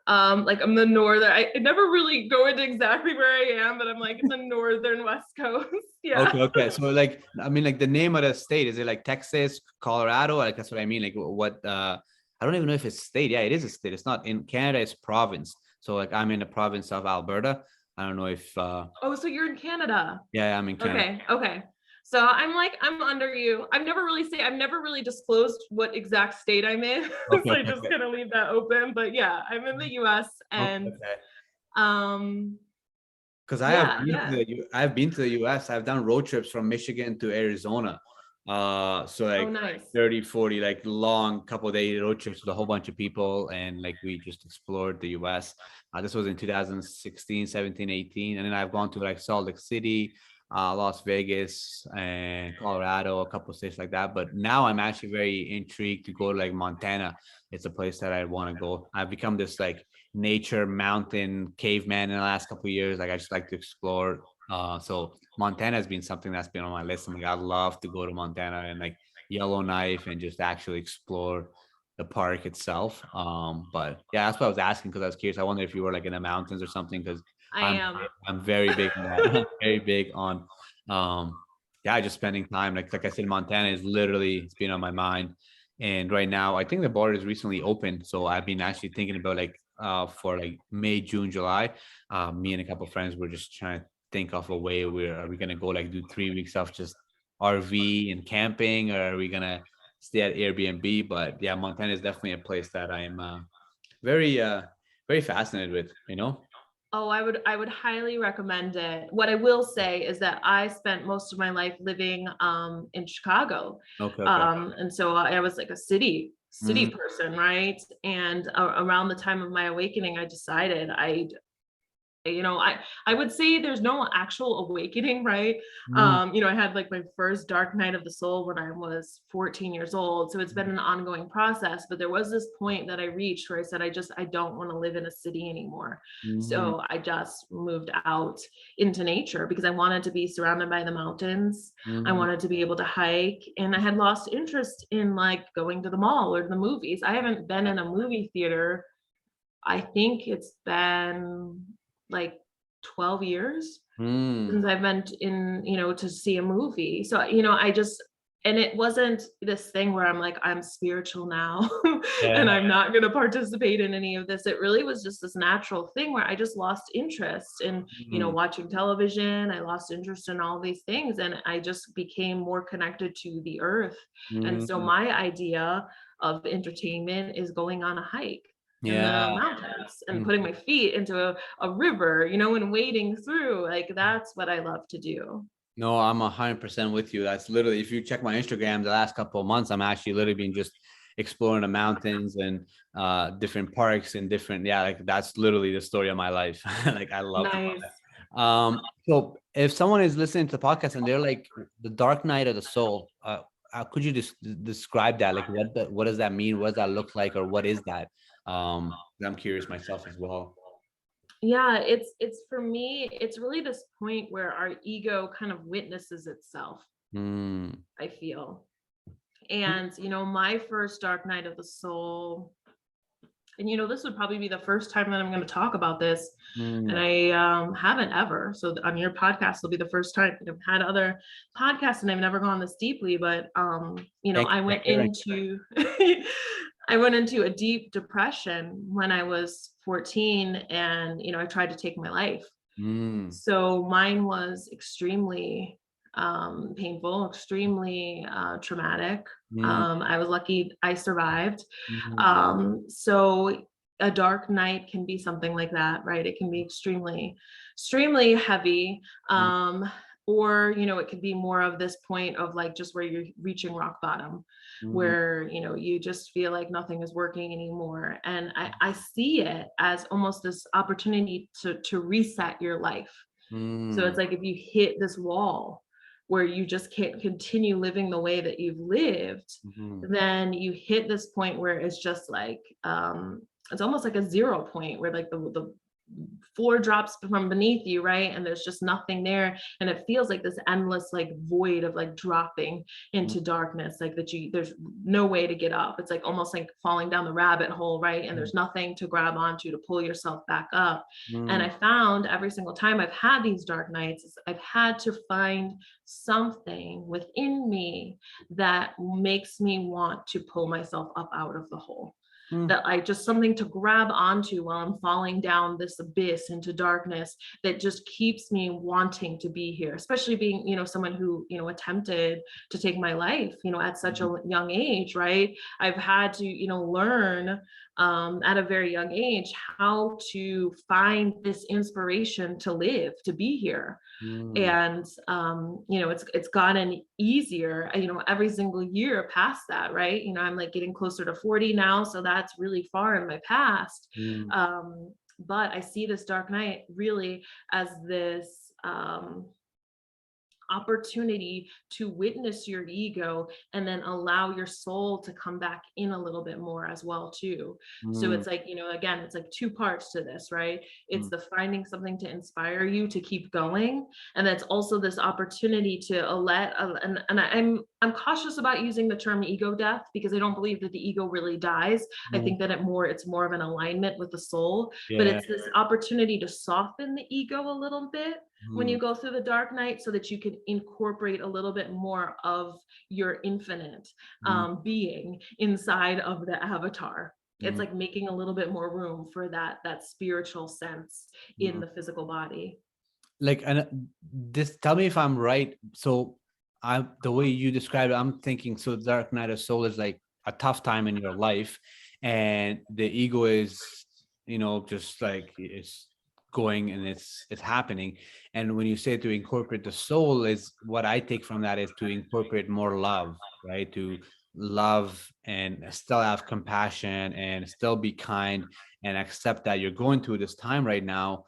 Like I'm the northern. I never really go into exactly where I am, but I'm like in the northern West Coast. Yeah. Okay. So like, I mean, like the name of the state, is it like Texas, Colorado? Like that's what I mean. Like what I don't even know if it's state. Yeah, it is a state. It's not in Canada, it's province. So like I'm in the province of Alberta. I don't know if Oh, so you're in Canada. yeah, I'm in Canada. Okay. Okay. So I'm under you. I've never really disclosed what exact state I'm in. Okay, So I okay, just okay. kind of leave that open. But yeah, I'm in the US Okay, and okay. um Because yeah, yeah. I've been to the US. I've done road trips from Michigan to Arizona. So Oh, like nice. 30, 40, like long couple day road trips with a whole bunch of people, and like we just explored the US. This was in 2016, 17, 18. And then I've gone to like Salt Lake City, Las Vegas, and Colorado, a couple states like that. But now I'm actually very intrigued to go to like Montana. It's a place that I want to go. I've become this like nature mountain caveman in the last couple of years. Like I just like to explore. So Montana has been something that's been on my list. I'm like, I'd love to go to Montana and like Yellowknife and just actually explore the park itself. But yeah, that's what I was asking, because I was curious. I wonder if you were like in the mountains or something, because I I'm am. I'm very big on that. I'm very big on yeah, just spending time. Like I said, Montana is literally, it's been on my mind. And right now, I think the border is recently opened. So I've been actually thinking about like for like May, June, July. Me and a couple of friends were just trying to think of a way where, are we gonna go like do 3 weeks of just RV and camping, or are we gonna stay at Airbnb? But yeah, Montana is definitely a place that I'm very very fascinated with. Oh, I would highly recommend it. What I will say is that I spent most of my life living in Chicago. Okay, okay. And so I was like a city Mm, person, right? And around the time of my awakening, I decided I would say there's no actual awakening, right? Mm, I had like my first dark night of the soul when I was 14 years old. So it's been an ongoing process, but there was this point that I reached where I said, I don't want to live in a city anymore. mm, So I just moved out into nature because I wanted to be surrounded by the mountains. I mm, wanted to be able to hike, and I had lost interest in like going to the mall or the movies. I haven't been in a movie theater. I think it's been like 12 years mm. since I've been in, to see a movie. So, and it wasn't this thing where I'm like, I'm spiritual now and Yeah. I'm not going to participate in any of this. It really was just this natural thing where I just lost interest in, Mm, watching television. I lost interest in all these things, and I just became more connected to the earth. And so mm. my idea of entertainment is going on a hike in the Yeah. mountains and putting Mhm. my feet into a river, and wading through. Like, that's what I love to do. No, I'm 100% with you. That's literally, if you check my Instagram the last couple of months, I'm actually literally been just exploring the mountains and different parks and different, yeah, like that's literally the story of my life. Like I love to do Nice. that. So if someone is listening to the podcast and they're like the dark night of the soul, could you just describe that? Like what does that mean? What does that look like, or what is that? I'm curious myself as well. Yeah, it's for me, it's really this point where our ego kind of witnesses itself, Mm, I feel. And my first dark night of the soul, and this would probably be the first time that I'm going to talk about this, and mm. I haven't ever. So on your podcast will be the first time. I've had other podcasts and I've never gone this deeply, but Thank I you for went sharing. into I went into a deep depression when I was 14, and I tried to take my life. Mm, So mine was extremely painful, extremely traumatic. mm, I was lucky I survived. mm, So a dark night can be something like that, right? It can be extremely, extremely heavy. mm, Or, it could be more of this point of like just where you're reaching rock bottom, mm, where, you just feel like nothing is working anymore. And I see it as almost this opportunity to reset your life. So mm, it's like if you hit this wall where you just can't continue living the way that you've lived, mhm, then you hit this point where it's just like it's almost like a zero point where like the floor drops from beneath you, right? And there's just nothing there. And it feels like this endless like void of like dropping mm, into darkness, like there's no way to get up. It's like almost like falling down the rabbit hole, right? And mm, there's nothing to grab onto to pull yourself back up. And I mm, found every single time I've had these dark nights, I've had to find something within me that makes me want to pull myself up out of the hole, mm, that I just something to grab onto while I'm falling down this abyss into darkness, that just keeps me wanting to be here, especially being, someone who, attempted to take my life, at such mhm, a young age, right? I've had to, learn at a very young age how to find this inspiration to live, to be here. mm, And it's gotten easier, every single year past that, right? I'm like getting closer to 40 now, so that's really far in my past. mm, But I see this dark night really as this opportunity to witness your ego and then allow your soul to come back in a little bit more as well too. So mm, it's like, again, it's like two parts to this, right? It's mm, the finding something to inspire you to keep going, and that's also this opportunity to and I'm cautious about using the term ego death because I don't believe that the ego really dies. I mm. think that it's more of an alignment with the soul, but Yeah. it's this opportunity to soften the ego a little bit when Mm, you go through the dark night, so that you can incorporate a little bit more of your infinite mm, being inside of the avatar. It's mm, like making a little bit more room for that spiritual sense in mm. the physical body. Like, and this, tell me if I'm right. So I, the way you describe it, I'm thinking, so Dark Night of Soul is like a tough time in your life, and the ego is, just like it's going and it's happening. And when you say to incorporate the soul, is what I take from that is to incorporate more love, right? To love and still have compassion and still be kind and accept that you're going through this time right now,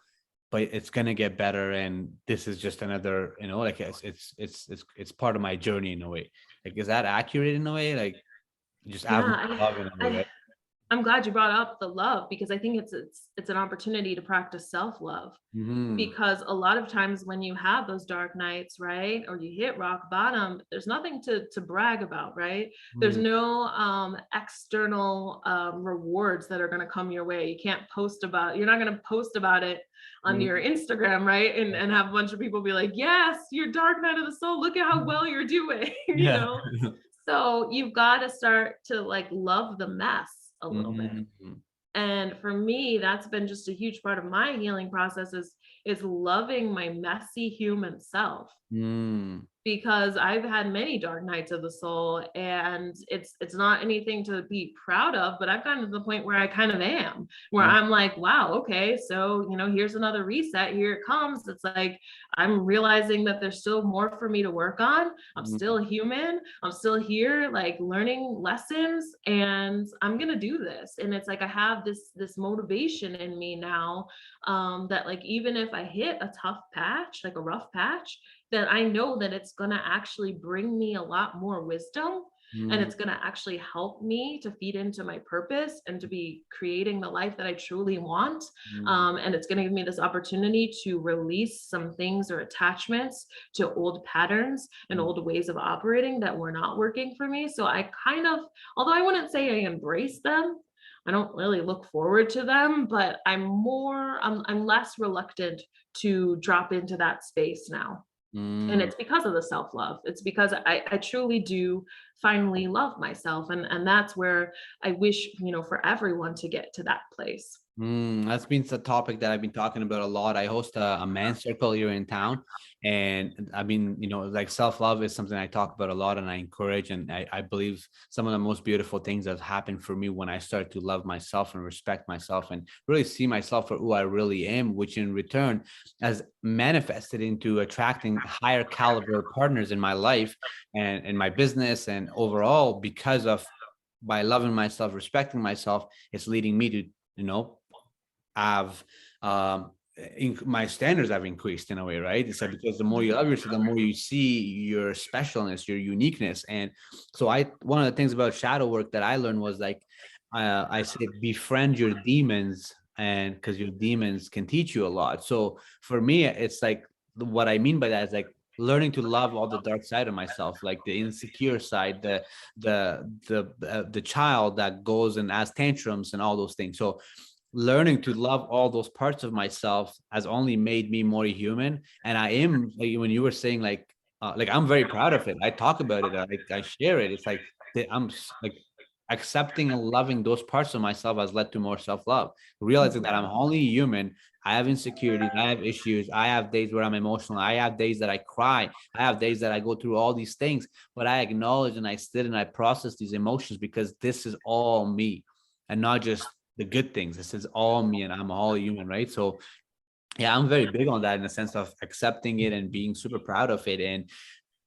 but it's gonna get better, and this is just another, like it's part of my journey in a way. Like, is that accurate in a way? Like, just have more Yeah, love in a way, I right? I'm glad you brought up the love, because I think it's an opportunity to practice self-love. Mm-hmm. Because a lot of times when you have those dark nights, right, or you hit rock bottom, there's nothing to brag about, right? There's no external rewards that are going to come your way. You can't post about, you're not going to post about it on your Mm-hmm. Instagram, right? And have a bunch of people be like, yes, your dark night of the soul, look at how well you're doing, you Yeah. know? So you've got to start to like love the mess a little bit. Mm-hmm. And for me, that's been just a huge part of my healing process is loving my messy human self, Mm-hmm. because I've had many dark nights of the soul, and it's not anything to be proud of, but I've gotten to the point where I kind of am, where I'm like, wow, okay, so here's another reset, here it comes. It's like I'm realizing that there's still more for me to work on. I'm still human. I'm still here, like learning lessons, and I'm gonna do this. And it's like I have this motivation in me now, that like even if I hit a tough patch, like a rough patch, that I know that it's going to actually bring me a lot more wisdom, and Mm-hmm. it's going to actually help me to feed into my purpose and to be creating the life that I truly want. And it's going to give me this opportunity to release some things or attachments to old patterns and old ways of operating that were not working for me. So I kind of, although I wouldn't say I embrace them, I don't really look forward to them, but I'm less reluctant to drop into that space now. And Mm-hmm. it's because of the self-love. It's because I truly do finally love myself. And that's where I wish, for everyone to get to that place. That's been the topic that I've been talking about a lot. I host a men's circle here in town. And I mean, like self-love is something I talk about a lot and I encourage. And I believe some of the most beautiful things that happened for me when I started to love myself and respect myself and really see myself for who I really am, which in return has manifested into attracting higher caliber partners in my life and in my business and overall because of by loving myself, respecting myself, it's leading me to, you know, have my standards have increased in a way, right? It's like because the more you love yourself, the more you see your specialness, your uniqueness. And so one of the things about shadow work that I learned was like, I said, befriend your demons, and because your demons can teach you a lot. So for me, it's like what I mean by that is like learning to love all the dark side of myself, like the insecure side, the child that goes and has tantrums and all those things. So learning to love all those parts of myself has only made me more human. And I am, like, when you were saying like I'm very proud of it. I talk about it. I share it. It's like like accepting and loving those parts of myself has led to more self-love, realizing that I'm only human. I have insecurities, I have issues, I have days where I'm emotional, I have days that I cry, I have days that I go through all these things, but I acknowledge and I sit and I process these emotions because this is all me and not just the good things. This is all me and I'm all human, right? So yeah, I'm very big on that in the sense of accepting it and being super proud of it.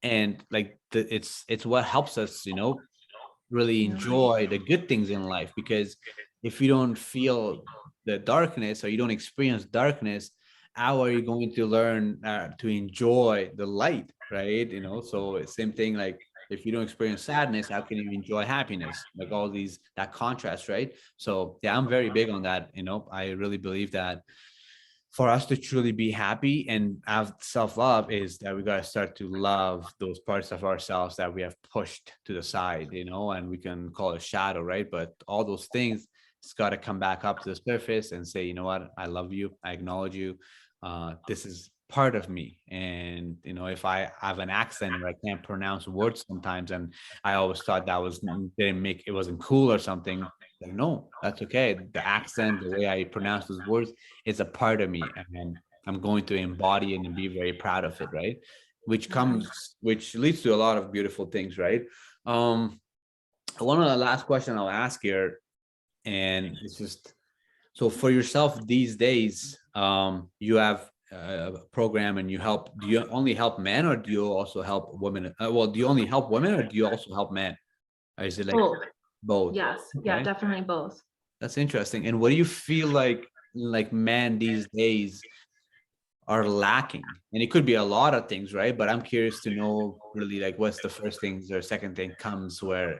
And like it's what helps us, really Yeah. enjoy the good things in life. Because if you don't feel the darkness or you don't experience darkness, how are you going to learn to enjoy the light, right? So same thing, like if you don't experience sadness, how can you enjoy happiness? Like all these, that contrast, right? So yeah, I'm very big on that. I really believe that for us to truly be happy and have self-love is that we got to start to love those parts of ourselves that we have pushed to the side, and we can call it shadow, right? But all those things, it's got to come back up to the surface and say, you know what, I love you, I acknowledge you, this is part of me. And if I have an accent or I can't pronounce words sometimes, and I always thought that didn't make it, wasn't cool or something, like no, that's okay. The accent, the way I pronounce those words, is a part of me, and I'm going to embody it and be very proud of it, right? Which leads to a lot of beautiful things, right? um One of the last question I'll ask here, and it's just, so for yourself these days, you have a program and you help, do you only help men or do you also help women? Well, do you only help women or do you also help men, or is it like Both. both? Yes. Yeah, Okay, definitely both. that's interesting. And what do you feel like men these days, are lacking? And it could be a lot of things, right? But I'm curious to know really like what's the first things or second thing comes where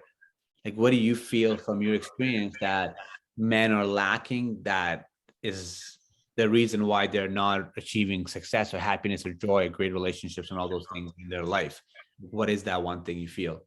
like what do you feel from your experience that men are lacking that is the reason why they're not achieving success or happiness or joy, great relationships and all those things in their life? What is that one thing you feel?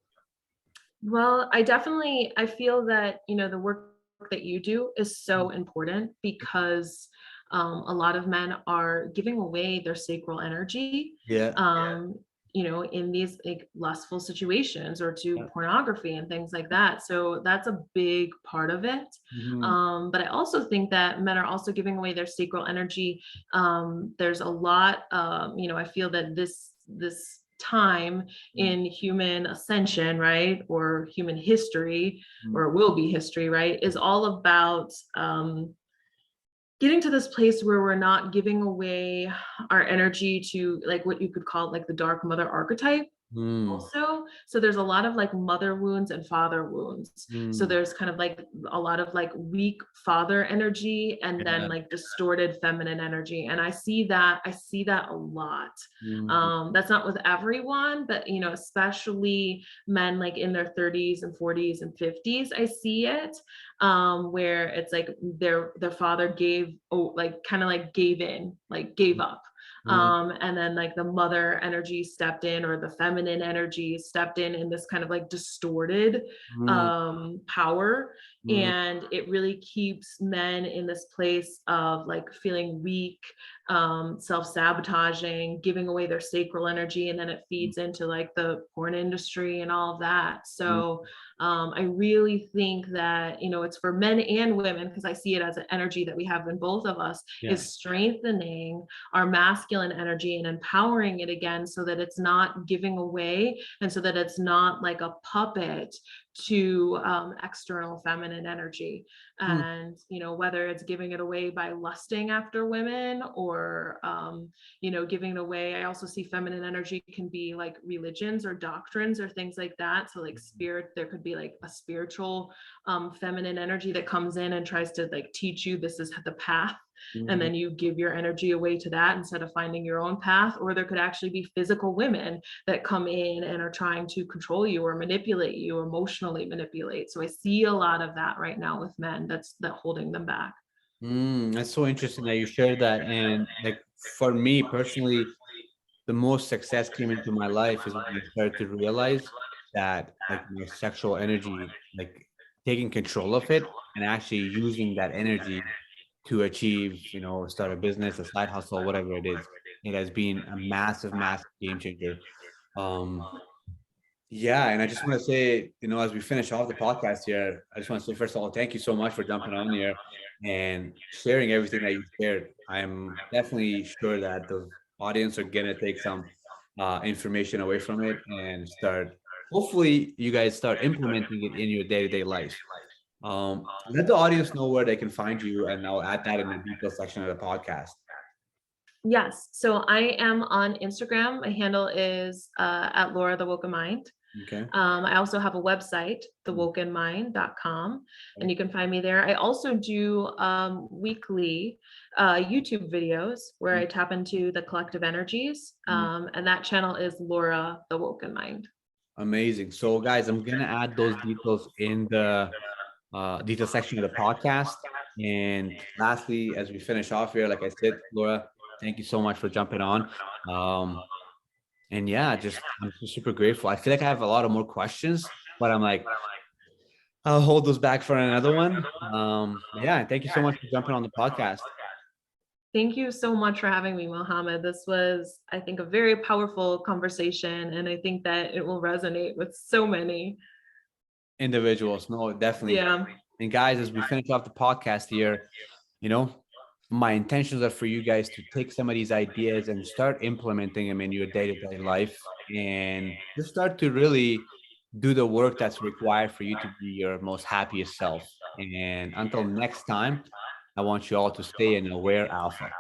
Well, I feel that, the work that you do is so important because a lot of men are giving away their sacral energy, Yeah. um, in these like lustful situations or to Yeah. pornography and things like that. So that's a big part of it. Mhm. But I also think that men are also giving away their sacral energy. There's a lot, I feel that this time in human ascension, right, or human history, Mhm. or will be history, right, is all about getting to this place where we're not giving away our energy to like what you could call like the dark mother archetype Mm. also. So there's a lot of like mother wounds and father wounds. So Mm. there's kind of like a lot of like weak father energy and then Yeah. like distorted feminine energy. And I see that a lot. Mm. That's not with everyone, but especially men like in their 30s and 40s and 50s, I see it, where it's like their father gave, oh, like kind of like gave in, like gave up, Mm. and then like the mother energy stepped in, or the feminine energy stepped in this kind of like distorted Mm. power. Mm. And it really keeps men in this place of like feeling weak, self-sabotaging, giving away their sacral energy, and then it Mm. feeds into like the porn industry and all of that. Mm. So I really think that it's for men and women, because I see it as an energy that we have in both of us, Yeah. is strengthening our masculine energy and empowering it again, so that it's not giving away, and so that it's not like a puppet to external feminine energy. Mm. And whether it's giving it away by lusting after women, or giving it away, I also see feminine energy can be like religions or doctrines or things like that. So like spirit, there could be like a spiritual feminine energy that comes in and tries to like teach you this is the path, and Mhm. then you give your energy away to that instead of finding your own path. Or there could actually be physical women that come in and are trying to control you or manipulate you, emotionally manipulate. So I see a lot of that right now with men, that holding them back. That's so interesting that you shared that. And like for me personally, the most success came into my life is when I started to realize that like my sexual energy, like taking control of it and actually using that energy to achieve, start a business, a side hustle, whatever it is. It has been a massive, massive game changer. Um, Yeah, and I just want to say, as we finish off the podcast here, I just want to say, first of all, thank you so much for jumping on here and sharing everything that you shared. I'm definitely sure that the audience are gonna take some information away from it and start. Hopefully, you guys start implementing it in your day-to-day life. Let the audience know where they can find you, and I'll add that in the detail section of the podcast. Yes. So I am on Instagram. My handle is at Laura the Woken Mind. Okay. I also have a website, thewokenmind.com, and Okay. you can find me there. I also do weekly YouTube videos where I tap into the collective energies, Mm. and that channel is Laura the Woken Mind. Amazing. So, guys, I'm gonna add those details in the detail section of the podcast. And lastly, as we finish off here, like I said, Laura, thank you so much for jumping on. Um, and yeah, just I'm just super grateful. I feel like I have a lot of more questions, but I'm like, I'll hold those back for another one. Yeah, and thank you so much for jumping on the podcast. Thank you so much for having me, Mohammed. This was, I think, a very powerful conversation, and I think that it will resonate with so many. Individuals, no, definitely. Yeah. And guys, as we finish off the podcast here, you know, my intentions are for you guys to take some of these ideas and start implementing them in your day-to-day life and just start to really do the work that's required for you to be your most happiest self. And until next time, I want you all to stay an aware alpha.